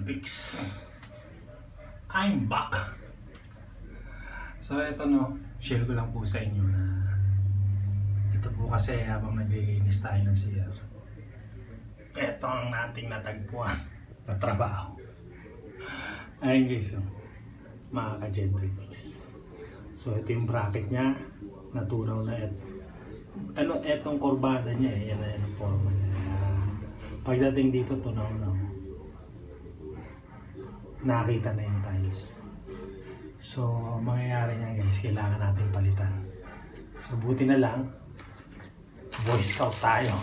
Pix. I'm back. So ito share ko lang po sa inyo na ito po kasi habang naglilinis tayo ng CR, ito ang nating natagpuan na trabaho. Ayun guys, mga ka-Gentle Pix. So ito yung bracket niya, natunaw na etong kurbada niya yan ang forma niya. Pagdating dito, tunaw na. Nakita na yung tiles. So, mangyayari niyan guys, kailangan natin palitan. So, buti na lang, Boy Scout tayo.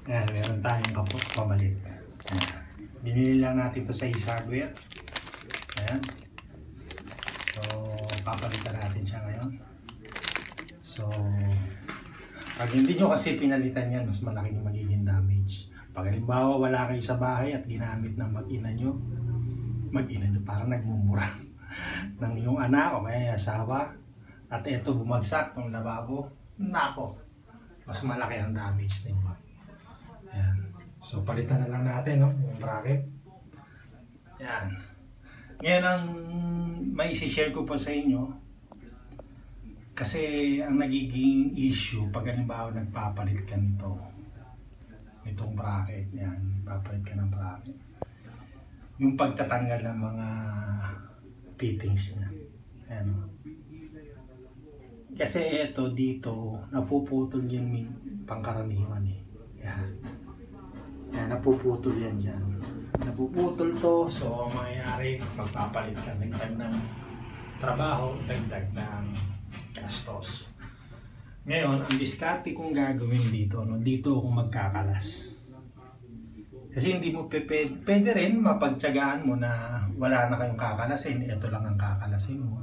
Ayan, meron tayong pamalit. Binili lang natin to sa Ace Hardware. Ayan. So, papalitan natin siya ngayon. So, pag hindi nyo kasi pinalitan yan, mas malaki yung magiging damage. Pag halimbawa wala kayo sa bahay at ginamit ng mag-ina nyo, parang nagmumura ng iyong anak o kaya asawa, at eto bumagsak ng lababo, nako, mas malaki ang damage nito. Ayan. So palitan na lang natin yung bracket. Ayan. Ngayon ang may isi-share ko pa sa inyo, kasi ang nagiging issue pag halimbawa nagpapalit ka nitong bracket, yan, papalit ka ng bracket, yung pagtatanggal ng mga fittings niya. Ayan. Kasi ito dito, napuputol yung pangkaraniwan eh. Yan. Yan, napuputol yan dyan. Napuputol to, so ang mangyayari, magpapalit ka, dagdag ng trabaho, dagdag ng gastos. Ngayon, ang diskarte kong gagawin dito, dito ako magkakalas. Kasi hindi mo pwede rin mapagtyagaan mo na wala na kayong kakalasin. Ito lang ang kakalasin mo.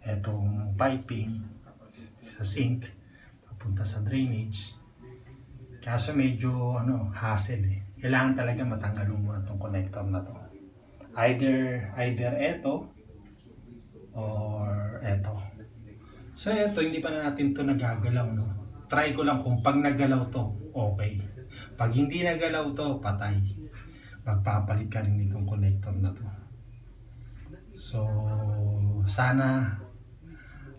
Itong piping sa sink, papunta sa drainage. Kaso medyo hassle eh. Kailangan talaga matanggal mo muna itong connector na to. Either ito or ito. So ito, hindi pa na natin to nagagalaw, Try ko lang kung pag nagalaw to, okay. Pag hindi nagalaw to, patay. Magpapalit ka rin nitong connector na to. So, sana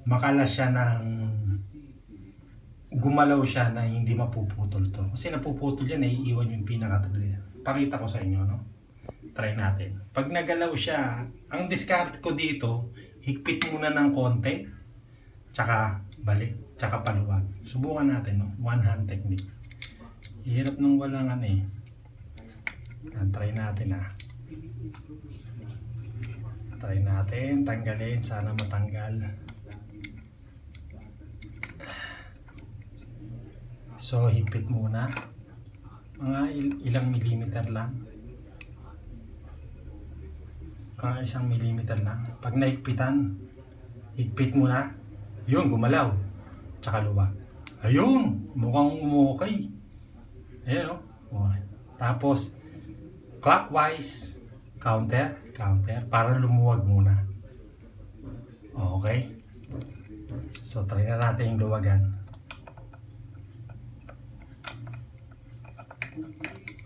makalas siya ng gumalaw siya na hindi mapuputol to. Kasi napuputol yan, naiiwan yung pinaka-tuloy. Pakita ko sa inyo, Try natin. Pag nagalaw siya, ang discard ko dito, higpit muna ng konti. Tsaka balik, tsaka paluwag. Subukan natin, one hand technique. Hirap nung walang Try natin Try natin, tanggalin, sana matanggal. So, higpit muna. Mga ilang millimeter lang. Mga 1 millimeter lang. Pag naigpitan, higpit muna. Yun, gumalaw. Tsaka luwag. Ayun, mukhang umukay. Ayan Tapos, clockwise, counter, para lumuwag muna. Okay. So, try na natin yung luwagan.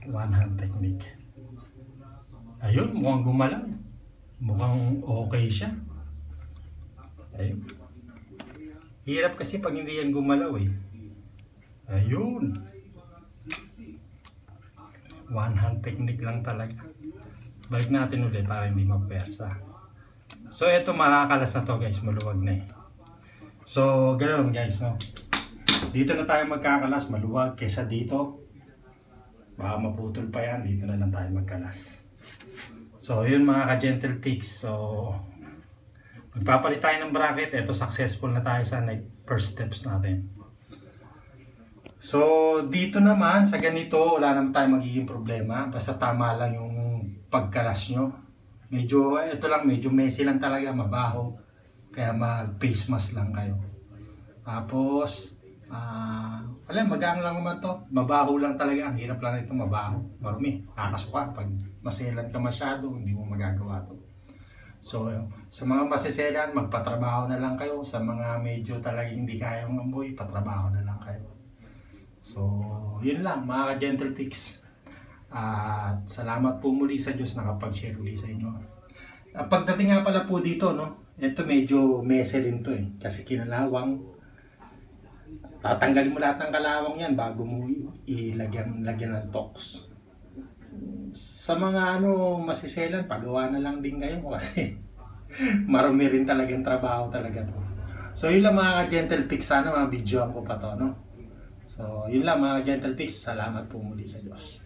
One hand technique. Ayun, mukhang gumalaw. Mukhang okay siya. Ayun. Hirap kasi pag hindi yan gumalaw eh. Ayun. One hand technique lang talaga. Balik natin ulit para hindi mapersa. So ito makakalas na to guys. Maluwag na eh. So ganoon guys Dito na tayo magkakalas. Maluwag kesa dito. Baka maputol pa yan. Dito na lang tayo magkalas. So yun mga ka-Gentle Pix. So magpapalit tayo ng bracket. Ito, successful na tayo sa first steps natin. So, dito naman, sa ganito, wala naman tayo magiging problema. Basta tama lang yung pagkalas nyo. Medyo, ito lang, medyo messy lang talaga, mabaho. Kaya mag-face mask lang kayo. Tapos, magaan lang naman to. Mabaho lang talaga. Ang hirap lang ito, mabaho. Marumi, nakakasuka. Pag maselan ka masyado, hindi mo magagawa to. So, sa mga masiselan, magpatrabaho na lang kayo. Sa mga medyo talagang hindi kayang amoy, patrabaho na lang kayo. So, yun lang mga ka-Gentle Pix. At salamat po muli sa Diyos nakapag-share ulit sa inyo. Pagdating nga pala po dito, no, ito medyo messy rin to eh. Kasi kinalawang, tatanggalin mo lahat ng kalawang yan bago mo lagyan ng tox. Sa mga masiselan, pagawa na lang din kayo kasi marami rin talagang trabaho talaga to. So yun lang mga Gentle Pix, sana mga videoan ko pa to, no? So yun lang mga Gentle Pix, salamat po muli sa Diyos.